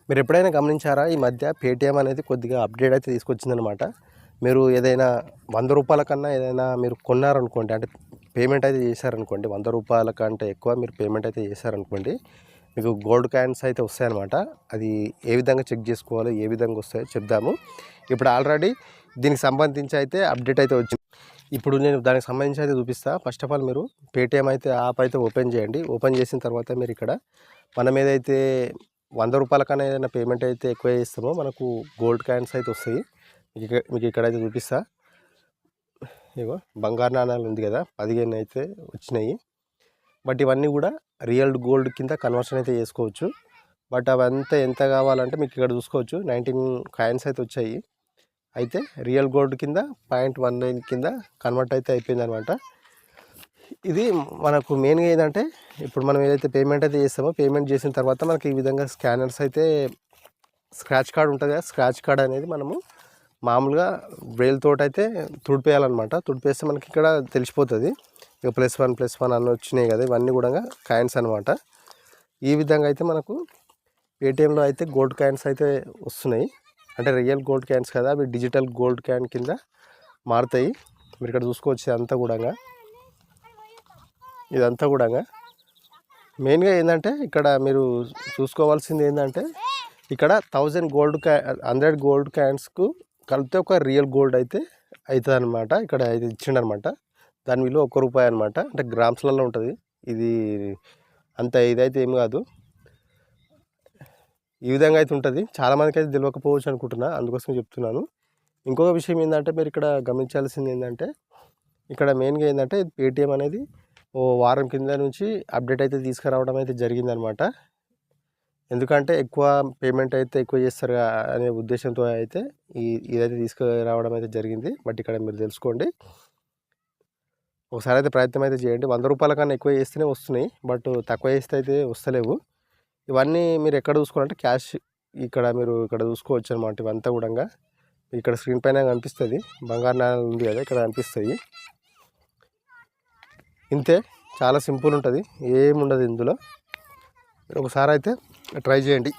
మీరు ఎప్పుడైనా గమనించారా? ఈ మధ్య పేటీఎం అనేది కొద్దిగా అప్డేట్ అయితే తీసుకొచ్చిందనమాట. మీరు ఏదైనా 100 రూపాయల కన్నా ఏదైనా మీరు కొన్నారనుకోండి, అంటే పేమెంట్ అయితే చేశారనుకోండి, 100 రూపాయల కంటే ఎక్కువ మీరు పేమెంట్ అయితే చేశారనుకోండి, మీకు గోల్డ్ కాయిన్స్ అయితే వస్తాయన్నమాట. అది ఏ విధంగా చెక్ చేసుకోవాలో, ఏ విధంగా వస్తాయో చెప్దాము. ఇప్పుడు ఆల్రెడీ దీనికి సంబంధించి అయితే అప్డేట్ అయితే వచ్చింది. ఇప్పుడు నేను దానికి సంబంధించి అయితే చూపిస్తా. ఫస్ట్ ఆఫ్ ఆల్ మీరు పేటీఎం అయితే యాప్ అయితే ఓపెన్ చేయండి. ఓపెన్ చేసిన తర్వాత మీరు ఇక్కడ మనం ఏదైతే 100 రూపాయల కన్నా ఏదైనా పేమెంట్ అయితే ఎక్కువ చేస్తామో మనకు గోల్డ్ కాయిన్స్ అయితే వస్తాయి. మీకు ఇక్కడైతే చూపిస్తా. ఇగో బంగారు నాణాలు ఉంది కదా, 15 అయితే వచ్చినాయి. బట్ ఇవన్నీ కూడా రియల్ గోల్డ్ కింద కన్వర్షన్ అయితే చేసుకోవచ్చు. బట్ అవంతా ఎంత కావాలంటే మీకు ఇక్కడ చూసుకోవచ్చు, 19 కాయిన్స్ అయితే వచ్చాయి. అయితే రియల్ గోల్డ్ కింద 0.19 కింద కన్వర్ట్ అయితే అయిపోయింది అనమాట. ఇది మనకు మెయిన్గా ఏంటంటే, ఇప్పుడు మనం ఏదైతే పేమెంట్ అయితే చేస్తామో, పేమెంట్ చేసిన తర్వాత మనకి ఈ విధంగా స్కానర్స్ అయితే స్క్రాచ్ కార్డ్ ఉంటుంది కదా, స్క్రాచ్ కార్డ్ అనేది మనము మామూలుగా బ్రెయిల్తో అయితే తుడిపేయాలన్నమాట. తుడిపేస్తే మనకి ఇక్కడ తెలిసిపోతుంది. ఇక +1 అన్నీ వచ్చినాయి కదా, ఇవన్నీ కూడా కాయిన్స్ అనమాట. ఈ విధంగా అయితే మనకు పేటీఎంలో అయితే గోల్డ్ కాయిన్స్ అయితే వస్తున్నాయి. అంటే రియల్ గోల్డ్ కాయిన్స్ కదా, అవి డిజిటల్ గోల్డ్ కాయిన్ కింద మారుతాయి. మీరు ఇక్కడ చూసుకోవచ్చు. ఇదంతా కూడా మెయిన్గా ఏంటంటే, ఇక్కడ మీరు చూసుకోవాల్సింది ఏంటంటే, ఇక్కడ 1000 100 గోల్డ్ కాయిన్స్కు కలిపితే ఒక రియల్ గోల్డ్ అయితే అవుతుంది అనమాట. ఇక్కడ ఇది ఇచ్చిండనమాట. దాని విలువ ₹1 అనమాట. అంటే గ్రామ్స్లలో ఉంటుంది. ఇది అంత ఇదైతే ఏం కాదు. ఈ విధంగా అయితే ఉంటుంది. చాలామందికి అయితే తెలియకపోవచ్చు అనుకుంటున్నా, అందుకోసం చెప్తున్నాను. ఇంకొక విషయం ఏంటంటే, మీరు ఇక్కడ గమనించాల్సింది ఏంటంటే, ఇక్కడ మెయిన్గా ఏంటంటే, పేటీఎం అనేది ఓ వారం కింద నుంచి అప్డేట్ అయితే తీసుకురావడం అయితే జరిగిందనమాట. ఎందుకంటే ఎక్కువ పేమెంట్ అయితే ఎక్కువ చేస్తారు అనే ఉద్దేశంతో అయితే ఇదైతే తీసుకురావడం అయితే జరిగింది. బట్ ఇక్కడ మీరు తెలుసుకోండి, ఒకసారి అయితే ప్రయత్నం అయితే చేయండి. 100 రూపాయల కన్నా ఎక్కువ చేస్తేనే వస్తున్నాయి, బట్ తక్కువ చేస్తే అయితే వస్తలేవు. ఇవన్నీ మీరు ఎక్కడ చూసుకోవాలంటే క్యాష్ మీరు ఇక్కడ చూసుకోవచ్చు అనమాట. ఇవంతా కూడా ఇక్కడ స్క్రీన్ పైన కనిపిస్తుంది. బంగారు నాణాలు ఉంది కదా, ఇక్కడ కనిపిస్తాయి. ఇంతే, చాలా సింపుల్ ఉంటుంది, ఏముండదు ఇందులో. ఒకసారి అయితే ట్రై చేయండి.